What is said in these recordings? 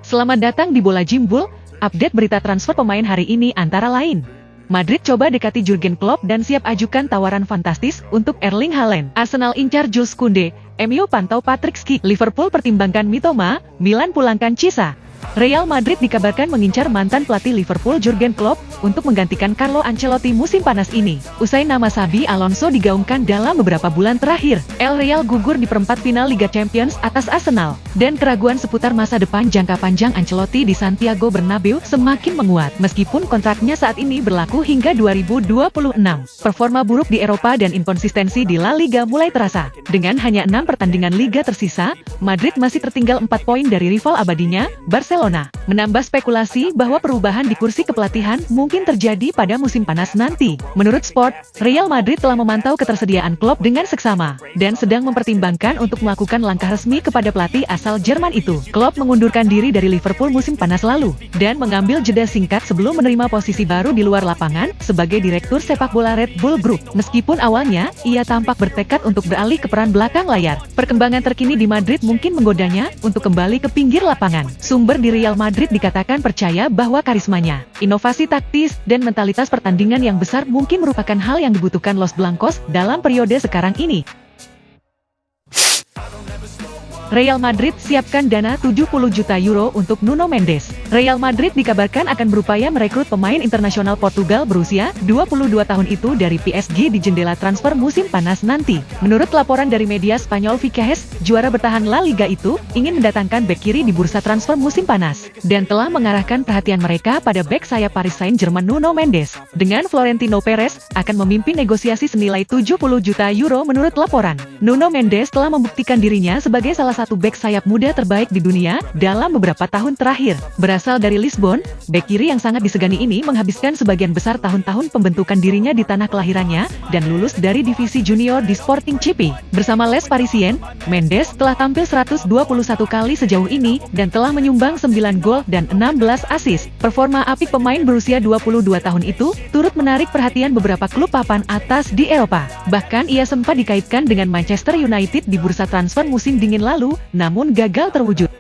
Selamat datang di Bola Jimbul. Update berita transfer pemain hari ini antara lain: Madrid coba dekati Jurgen Klopp dan siap ajukan tawaran fantastis untuk Erling Haaland. Arsenal incar Jules Koundé, MU pantau Patrick Schick. Liverpool pertimbangkan Mitoma, Milan pulangkan Cisa. Real Madrid dikabarkan mengincar mantan pelatih Liverpool Jurgen Klopp untuk menggantikan Carlo Ancelotti musim panas ini. Usai nama Xabi Alonso digaungkan dalam beberapa bulan terakhir, El Real gugur di perempat final Liga Champions atas Arsenal, dan keraguan seputar masa depan jangka panjang Ancelotti di Santiago Bernabeu semakin menguat. Meskipun kontraknya saat ini berlaku hingga 2026, performa buruk di Eropa dan inkonsistensi di La Liga mulai terasa. Dengan hanya 6 pertandingan Liga tersisa, Madrid masih tertinggal 4 poin dari rival abadinya, Barcelona. Menambah spekulasi bahwa perubahan di kursi kepelatihan mungkin terjadi pada musim panas nanti. Menurut Sport, Real Madrid telah memantau ketersediaan Klopp dengan seksama, dan sedang mempertimbangkan untuk melakukan langkah resmi kepada pelatih asal Jerman itu. Klopp mengundurkan diri dari Liverpool musim panas lalu, dan mengambil jeda singkat sebelum menerima posisi baru di luar lapangan sebagai direktur sepak bola Red Bull Group. Meskipun awalnya, ia tampak bertekad untuk beralih ke peran belakang layar, perkembangan terkini di Madrid mungkin menggodanya untuk kembali ke pinggir lapangan. Sumber di Real Madrid dikatakan percaya bahwa karismanya, inovasi taktis, dan mentalitas pertandingan yang besar mungkin merupakan hal yang dibutuhkan Los Blancos dalam periode sekarang ini. Real Madrid siapkan dana 70 juta euro untuk Nuno Mendes. Real Madrid dikabarkan akan berupaya merekrut pemain internasional Portugal berusia 22 tahun itu dari PSG di jendela transfer musim panas nanti. Menurut laporan dari media Spanyol Vicahes, juara bertahan La Liga itu ingin mendatangkan bek kiri di bursa transfer musim panas, dan telah mengarahkan perhatian mereka pada bek sayap Paris Saint-Germain Nuno Mendes. Dengan Florentino Perez akan memimpin negosiasi senilai 70 juta euro menurut laporan. Nuno Mendes telah membuktikan dirinya sebagai salah satu bek sayap muda terbaik di dunia dalam beberapa tahun terakhir. Berasal dari Lisbon, bek kiri yang sangat disegani ini menghabiskan sebagian besar tahun-tahun pembentukan dirinya di tanah kelahirannya dan lulus dari divisi junior di Sporting CP. Bersama Les Parisiens, Mendes telah tampil 121 kali sejauh ini dan telah menyumbang 9 gol dan 16 assist. Performa apik pemain berusia 22 tahun itu turut menarik perhatian beberapa klub papan atas di Eropa. Bahkan ia sempat dikaitkan dengan Manchester United di bursa transfer musim dingin lalu, namun gagal terwujud.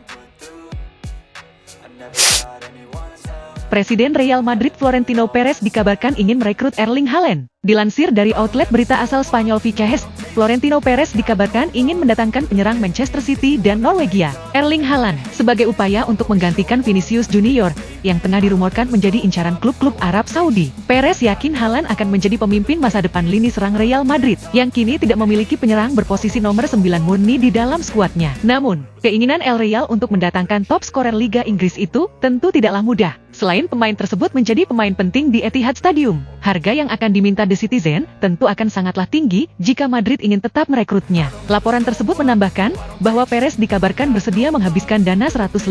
Presiden Real Madrid Florentino Perez dikabarkan ingin merekrut Erling Haaland. Dilansir dari outlet berita asal Spanyol Vicahes, Florentino Perez dikabarkan ingin mendatangkan penyerang Manchester City dan Norwegia, Erling Haaland, sebagai upaya untuk menggantikan Vinicius Junior yang tengah dirumorkan menjadi incaran klub-klub Arab Saudi. Perez yakin Haaland akan menjadi pemimpin masa depan lini serang Real Madrid, yang kini tidak memiliki penyerang berposisi nomor 9 murni di dalam skuadnya. Namun, keinginan El Real untuk mendatangkan top skorer Liga Inggris itu tentu tidaklah mudah. Selain pemain tersebut menjadi pemain penting di Etihad Stadium, harga yang akan diminta The Citizen tentu akan sangatlah tinggi jika Madrid ingin tetap merekrutnya. Laporan tersebut menambahkan bahwa Perez dikabarkan bersedia menghabiskan dana 150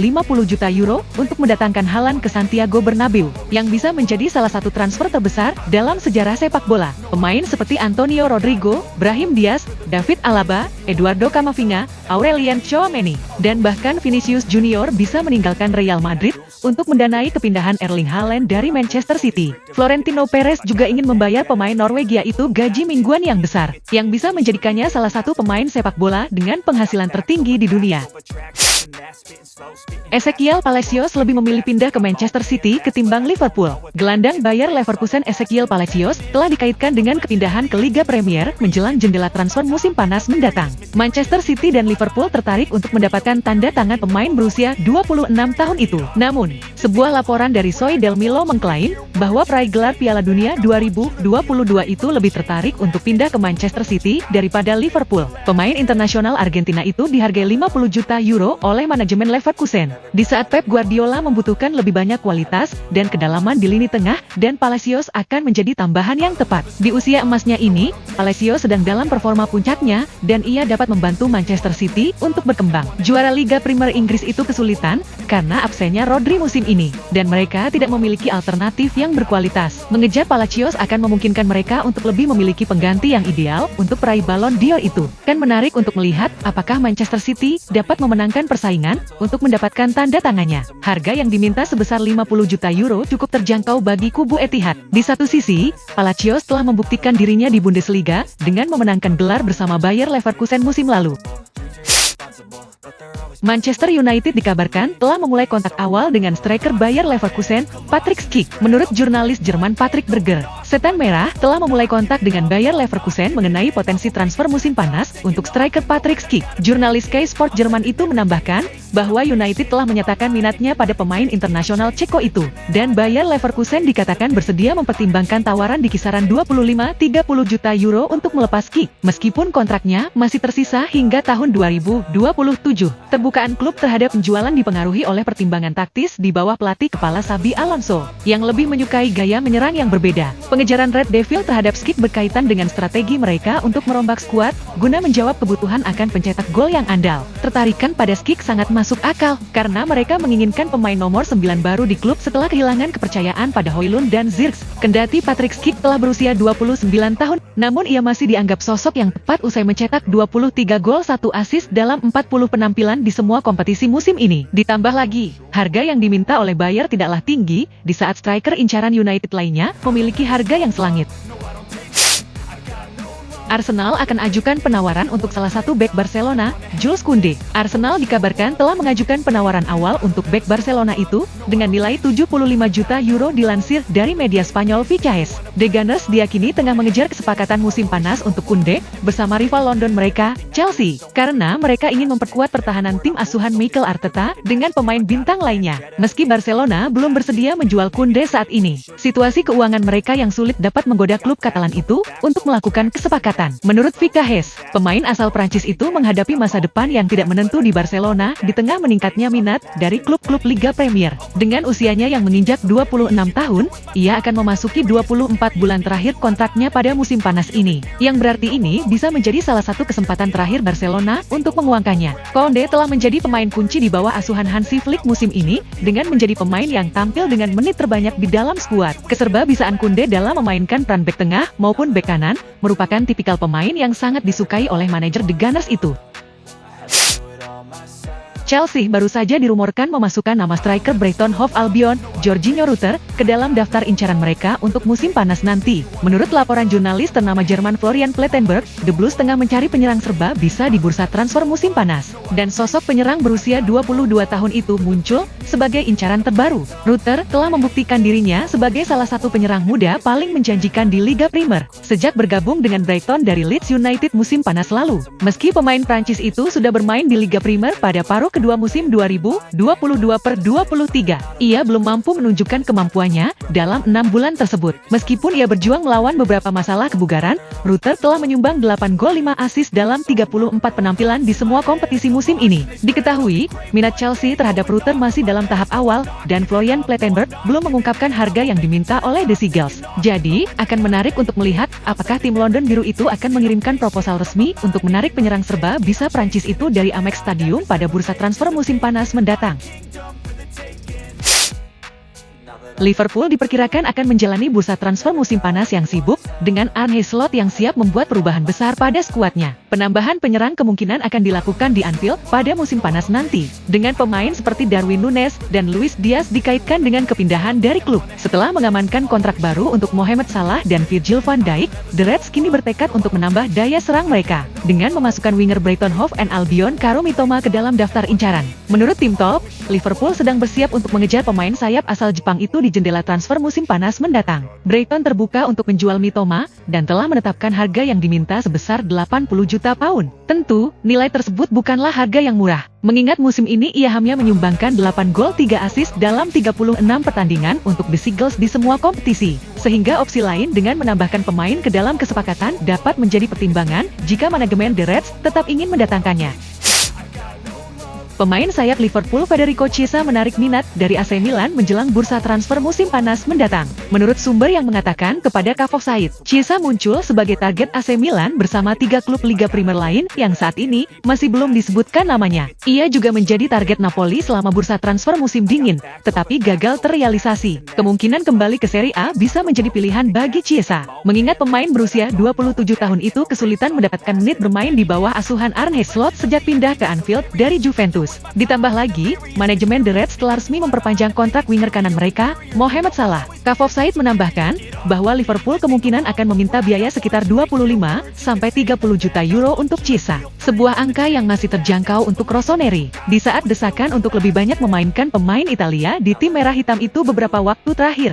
juta euro untuk mendatangkan Haaland ke Santiago Bernabeu, yang bisa menjadi salah satu transfer terbesar dalam sejarah sepak bola. Pemain seperti Antonio Rodrigo, Brahim Diaz, David Alaba, Eduardo Camavinga, Aurelien Tchouaméni, dan bahkan Vinicius Junior bisa meninggalkan Real Madrid untuk mendanai kepindahan Erling Haaland dari Manchester City. Florentino Perez juga ingin membayar pemain Norwegia itu gaji mingguan yang besar, yang bisa menjadikannya salah satu pemain sepak bola dengan penghasilan tertinggi di dunia. Ezequiel Palacios lebih memilih pindah ke Manchester City ketimbang Liverpool. Gelandang Bayer Leverkusen Ezequiel Palacios telah dikaitkan dengan kepindahan ke Liga Premier menjelang jendela transfer musim panas mendatang. Manchester City dan Liverpool tertarik untuk mendapatkan tanda tangan pemain berusia 26 tahun itu. Namun, sebuah laporan dari Soy Del Milo mengklaim bahwa peraih gelar Piala Dunia 2022 itu lebih tertarik untuk pindah ke Manchester City daripada Liverpool. Pemain internasional Argentina itu dihargai 50 juta euro oleh manajemen Leverkusen. Di saat Pep Guardiola membutuhkan lebih banyak kualitas dan kedalaman di lini tengah, dan Palacios akan menjadi tambahan yang tepat. Di usia emasnya ini, Palacios sedang dalam performa puncaknya dan ia dapat membantu Manchester City untuk berkembang. Juara Liga Premier Inggris itu kesulitan karena absennya Rodri musim ini, dan mereka tidak memiliki alternatif yang berkualitas. Mengejar Palacios akan memungkinkan mereka untuk lebih memiliki pengganti yang ideal untuk peraih Ballon d'Or itu. Kan menarik untuk melihat apakah Manchester City dapat memenangkan persaingan untuk mendapatkan tanda tangannya. Harga yang diminta sebesar 50 juta euro cukup terjangkau bagi kubu Etihad. Di satu sisi, Palacios telah membuktikan dirinya di Bundesliga dengan memenangkan gelar bersama Bayer Leverkusen musim lalu. Manchester United dikabarkan telah memulai kontak awal dengan striker Bayer Leverkusen, Patrick Schick. Menurut jurnalis Jerman Patrick Berger, Setan Merah telah memulai kontak dengan Bayer Leverkusen mengenai potensi transfer musim panas untuk striker Patrick Schick. Jurnalis Sky Sport Jerman itu menambahkan bahwa United telah menyatakan minatnya pada pemain internasional Ceko itu, dan Bayer Leverkusen dikatakan bersedia mempertimbangkan tawaran di kisaran 25-30 juta euro untuk melepas Schick, meskipun kontraknya masih tersisa hingga tahun 2027. Terbukaan klub terhadap penjualan dipengaruhi oleh pertimbangan taktis di bawah pelatih kepala Xabi Alonso, yang lebih menyukai gaya menyerang yang berbeda. Pengejaran Red Devil terhadap Schick berkaitan dengan strategi mereka untuk merombak skuad, guna menjawab kebutuhan akan pencetak gol yang andal. Tertarikan pada Schick sangat masuk akal, karena mereka menginginkan pemain nomor 9 baru di klub setelah kehilangan kepercayaan pada Højlund dan Zirkzee. Kendati Patrick Schick telah berusia 29 tahun, namun ia masih dianggap sosok yang tepat usai mencetak 23 gol 1 assist dalam 40 penampilan di semua kompetisi musim ini. Ditambah lagi, harga yang diminta oleh Bayer tidaklah tinggi, di saat striker incaran United lainnya memiliki harga yang selangit. Arsenal akan ajukan penawaran untuk salah satu bek Barcelona, Jules Koundé. Arsenal dikabarkan telah mengajukan penawaran awal untuk bek Barcelona itu, dengan nilai 75 juta euro dilansir dari media Spanyol Fichajes. The Gunners diyakini tengah mengejar kesepakatan musim panas untuk Koundé, bersama rival London mereka, Chelsea, karena mereka ingin memperkuat pertahanan tim asuhan Mikel Arteta dengan pemain bintang lainnya. Meski Barcelona belum bersedia menjual Koundé saat ini, situasi keuangan mereka yang sulit dapat menggoda klub Katalan itu untuk melakukan kesepakatan. Menurut Fichajes, pemain asal Prancis itu menghadapi masa depan yang tidak menentu di Barcelona di tengah meningkatnya minat dari klub-klub Liga Premier. Dengan usianya yang menginjak 26 tahun, ia akan memasuki 24 bulan terakhir kontraknya pada musim panas ini, yang berarti ini bisa menjadi salah satu kesempatan terakhir Barcelona untuk menguangkannya. Koundé telah menjadi pemain kunci di bawah asuhan Hansi Flick musim ini, dengan menjadi pemain yang tampil dengan menit terbanyak di dalam skuad. Keserba-bisaan Koundé dalam memainkan peran bek tengah maupun bek kanan, merupakan tipikal pemain yang sangat disukai oleh manajer The Gunners itu. Chelsea baru saja dirumorkan memasukkan nama striker Brighton Hove Albion, Georginio Rutter, ke dalam daftar incaran mereka untuk musim panas nanti. Menurut laporan jurnalis ternama Jerman Florian Plettenberg, The Blues tengah mencari penyerang serba bisa di bursa transfer musim panas, dan sosok penyerang berusia 22 tahun itu muncul sebagai incaran terbaru. Rutter telah membuktikan dirinya sebagai salah satu penyerang muda paling menjanjikan di Liga Primer sejak bergabung dengan Brighton dari Leeds United musim panas lalu. Meski pemain Prancis itu sudah bermain di Liga Primer pada paruh kedua musim 2022-23, ia belum mampu menunjukkan kemampuannya dalam 6 bulan tersebut. Meskipun ia berjuang melawan beberapa masalah kebugaran, Rutter telah menyumbang 8 gol 5 assist dalam 34 penampilan di semua kompetisi musim ini. Diketahui, minat Chelsea terhadap Rutter masih dalam tahap awal, dan Florian Plettenberg belum mengungkapkan harga yang diminta oleh The Seagulls. Jadi, akan menarik untuk melihat apakah tim London Biru itu akan mengirimkan proposal resmi untuk menarik penyerang serba bisa Prancis itu dari Amex Stadium pada bursa transfer musim panas mendatang. Liverpool diperkirakan akan menjalani bursa transfer musim panas yang sibuk, dengan Arne Slot yang siap membuat perubahan besar pada skuadnya. Penambahan penyerang kemungkinan akan dilakukan di Anfield pada musim panas nanti, dengan pemain seperti Darwin Núñez dan Luis Diaz dikaitkan dengan kepindahan dari klub. Setelah mengamankan kontrak baru untuk Mohamed Salah dan Virgil van Dijk, The Reds kini bertekad untuk menambah daya serang mereka, dengan memasukkan winger Brighton Hove Albion Kaoru Mitoma ke dalam daftar incaran. Menurut tim Top, Liverpool sedang bersiap untuk mengejar pemain sayap asal Jepang itu di jendela transfer musim panas mendatang. Brighton terbuka untuk menjual Mitoma, dan telah menetapkan harga yang diminta sebesar 80 juta pound. Tentu, nilai tersebut bukanlah harga yang murah, mengingat musim ini ia hanya menyumbangkan 8 gol 3 assist dalam 36 pertandingan untuk The Seagulls di semua kompetisi. Sehingga opsi lain dengan menambahkan pemain ke dalam kesepakatan dapat menjadi pertimbangan jika manajemen The Reds tetap ingin mendatangkannya. Pemain sayap Liverpool Federico Chiesa menarik minat dari AC Milan menjelang bursa transfer musim panas mendatang. Menurut sumber yang mengatakan kepada Kafov Said, Chiesa muncul sebagai target AC Milan bersama 3 klub Liga Primer lain yang saat ini masih belum disebutkan namanya. Ia juga menjadi target Napoli selama bursa transfer musim dingin, tetapi gagal terrealisasi. Kemungkinan kembali ke Serie A bisa menjadi pilihan bagi Chiesa, mengingat pemain berusia 27 tahun itu kesulitan mendapatkan menit bermain di bawah asuhan Arne Slot sejak pindah ke Anfield dari Juventus. bonus. Ditambah lagi, manajemen The Reds telah resmi memperpanjang kontrak winger kanan mereka, Mohamed Salah. Kafov Said menambahkan bahwa Liverpool kemungkinan akan meminta biaya sekitar 25-30 juta euro untuk Chiesa. Sebuah angka yang masih terjangkau untuk Rossoneri. Di saat desakan untuk lebih banyak memainkan pemain Italia di tim merah hitam itu beberapa waktu terakhir.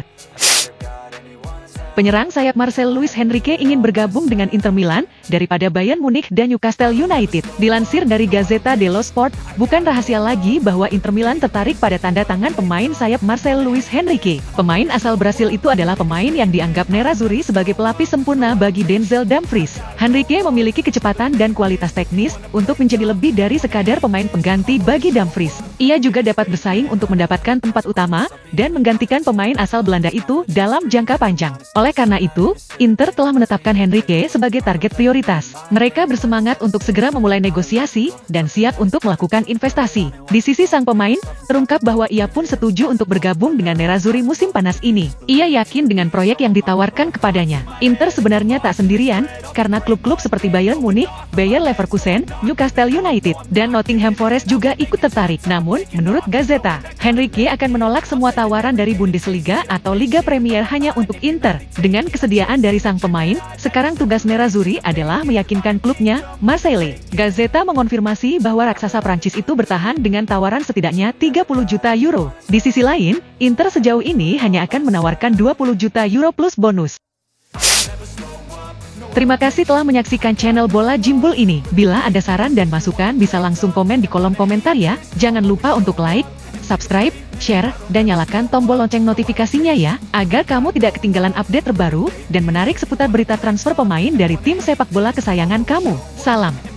Penyerang sayap Marcel Luis Henrique ingin bergabung dengan Inter Milan daripada Bayern Munich dan Newcastle United. Dilansir dari Gazzetta dello Sport, bukan rahasia lagi bahwa Inter Milan tertarik pada tanda tangan pemain sayap Marcel Luis Henrique. Pemain asal Brasil itu adalah pemain yang dianggap Nerazzurri sebagai pelapis sempurna bagi Denzel Dumfries. Henrique memiliki kecepatan dan kualitas teknis untuk menjadi lebih dari sekadar pemain pengganti bagi Dumfries. Ia juga dapat bersaing untuk mendapatkan tempat utama dan menggantikan pemain asal Belanda itu dalam jangka panjang. Oleh karena itu, Inter telah menetapkan Henrique sebagai target prioritas. Mereka bersemangat untuk segera memulai negosiasi dan siap untuk melakukan investasi. Di sisi sang pemain, terungkap bahwa ia pun setuju untuk bergabung dengan Nerazzurri musim panas ini. Ia yakin dengan proyek yang ditawarkan kepadanya. Inter sebenarnya tak sendirian, karena klub-klub seperti Bayern Munich, Bayer Leverkusen, Newcastle United, dan Nottingham Forest juga ikut tertarik. Namun, menurut Gazzetta, Henrique akan menolak semua tawaran dari Bundesliga atau Liga Premier hanya untuk Inter. Dengan kesediaan dari sang pemain, sekarang tugas Nerazzurri adalah meyakinkan klubnya, Marseille. Gazzetta mengonfirmasi bahwa raksasa Prancis itu bertahan dengan tawaran setidaknya 30 juta euro. Di sisi lain, Inter sejauh ini hanya akan menawarkan 20 juta euro plus bonus. Terima kasih telah menyaksikan channel Bola Jimbul ini. Bila ada saran dan masukan bisa langsung komen di kolom komentar ya. Jangan lupa untuk like, subscribe, share, dan nyalakan tombol lonceng notifikasinya ya, agar kamu tidak ketinggalan update terbaru dan menarik seputar berita transfer pemain dari tim sepak bola kesayangan kamu. Salam.